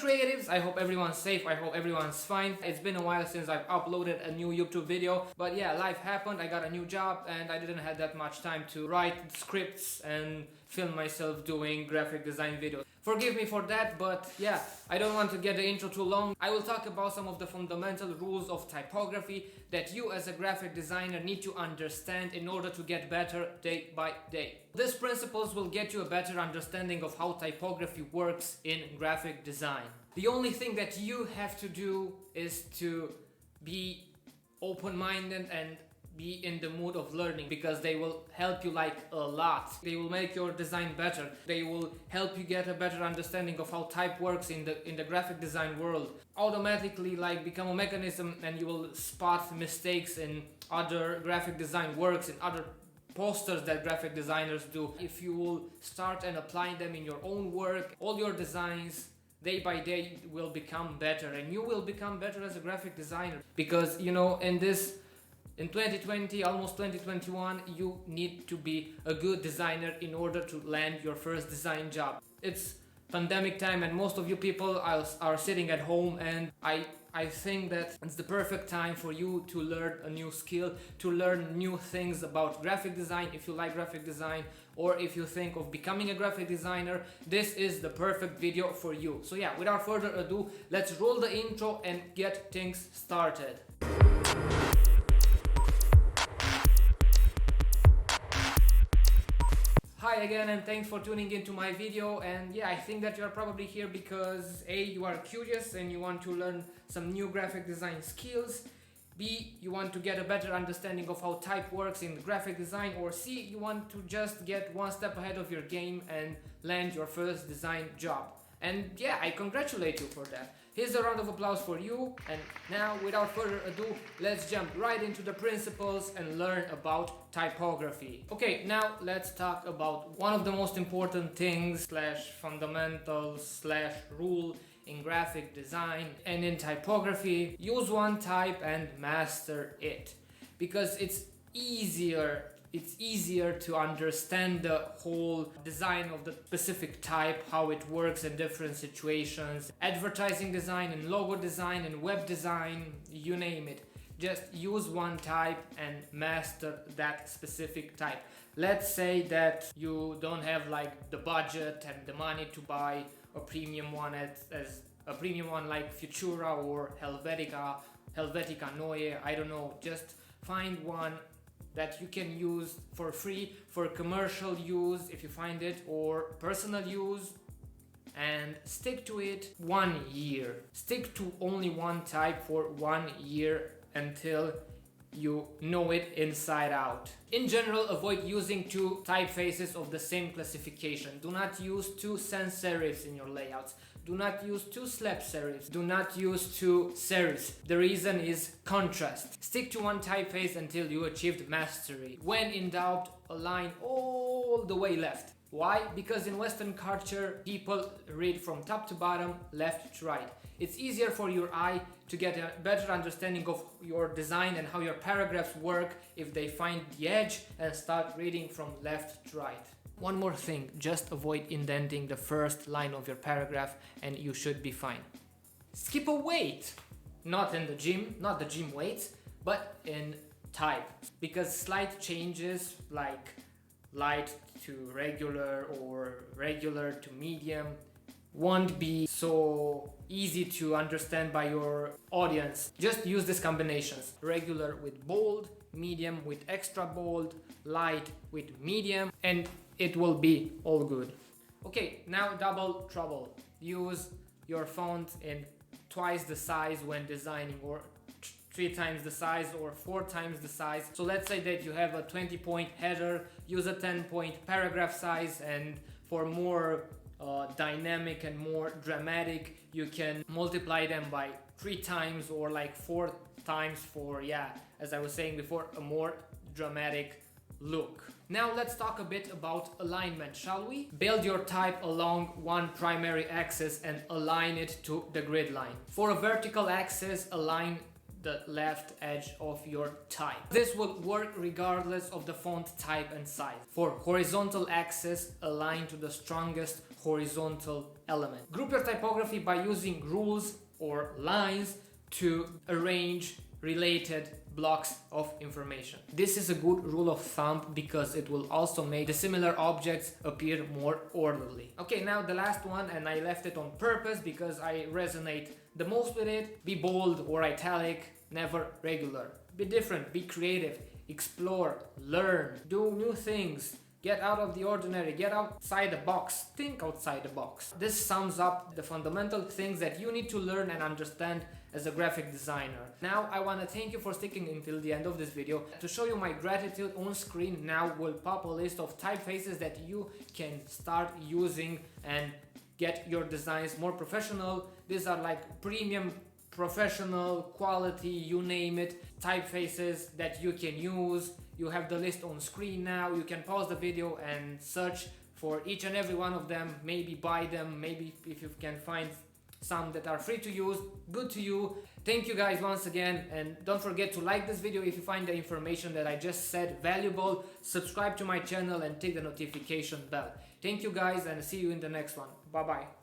creatives, I hope everyone's safe, I hope everyone's fine. It's been a while since I've uploaded a new YouTube video, but yeah, life happened, I got a new job and I didn't have that much time to write scripts and film myself doing graphic design videos. Forgive me for that, but yeah, I don't want to get the intro too long. I will talk about some of the fundamental rules of typography that you as a graphic designer need to understand in order to get better day by day. These principles will get you a better understanding of how typography works in graphic design. The only thing that you have to do is to be open-minded and be in the mood of learning, because they will help you like a lot. They will make your design better. They will help you get a better understanding of how type works in the graphic design world. Automatically like become a mechanism, and you will spot mistakes in other graphic design works, in other posters that graphic designers do. If you will start and apply them in your own work, all your designs day by day will become better, and you will become better as a graphic designer. Because you know, in 2020, almost 2021, you need to be a good designer in order to land your first design job. It's pandemic time and most of you people are sitting at home, and I think that it's the perfect time for you to learn a new skill, to learn new things about graphic design. If you like graphic design, or if you think of becoming a graphic designer, this is the perfect video for you. So yeah, without further ado, let's roll the intro and get things started. Hi again, and thanks for tuning into my video. And yeah, I think that you're probably here because A, you are curious and you want to learn some new graphic design skills. B, you want to get a better understanding of how type works in graphic design. Or C, you want to just get one step ahead of your game and land your first design job. And yeah, I congratulate you for that. Here's a round of applause for you. And now, without further ado, let's jump right into the principles and learn about typography. Okay, now let's talk about one of the most important things / fundamentals / rule in graphic design and in typography. Use one type and master it, because it's easier to understand the whole design of the specific type, how it works in different situations. Advertising design and logo design and web design, you name it. Just use one type and master that specific type. Let's say that you don't have like the budget and the money to buy a premium one as a premium one like Futura or Helvetica Neue, I don't know. Just find one that you can use for free for commercial use if you find it, or personal use, and stick to it 1 year. Stick to only one type for 1 year until you know it inside out. In general, avoid using two typefaces of the same classification. Do not use two sans serifs in your layouts. Do not use two slab serifs. Do not use two serifs. The reason is contrast. Stick to one typeface until you achieved mastery. When in doubt, align all the way left. Why? Because in Western culture, people read from top to bottom, left to right. It's easier for your eye to get a better understanding of your design and how your paragraphs work if they find the edge and start reading from left to right. One more thing, just avoid indenting the first line of your paragraph and you should be fine. Skip a weight! Not in the gym, not the gym weights, but in type. Because slight changes like light to regular or regular to medium won't be so easy to understand by your audience. Just use these combinations. Regular with bold, medium with extra bold, light with medium, and it will be all good. Okay, now double trouble. Use your font in twice the size when designing, or 3 times the size, or 4 times the size. So let's say that you have a 20-point header, use a 10-point paragraph size, and for more dynamic and more dramatic, you can multiply them by 3 times or like 4 times for, yeah, as I was saying before, a more dramatic look. Now let's talk a bit about alignment, shall we? Build your type along one primary axis and align it to the grid line. For a vertical axis, align the left edge of your type. This will work regardless of the font type and size. For horizontal axis, align to the strongest horizontal element. Group your typography by using rules or lines to arrange related blocks of information. This is a good rule of thumb because it will also make the similar objects appear more orderly. Okay, now the last one, and I left it on purpose because I resonate the most with it. Be bold or italic, never regular. Be different, be creative, explore, learn, do new things. Get out of the ordinary, get outside the box, think outside the box. This sums up the fundamental things that you need to learn and understand as a graphic designer. Now I want to thank you for sticking until the end of this video. To show you my gratitude, on screen now will pop a list of typefaces that you can start using and get your designs more professional. These are like premium, professional, quality, you name it, typefaces that you can use. You have the list on screen now. You can pause the video and search for each and every one of them, maybe buy them, maybe if you can find some that are free to use, good to you. Thank you guys once again, and don't forget to like this video if you find the information that I just said valuable. Subscribe to my channel and take the notification bell. Thank you guys, and see you in the next one. Bye bye.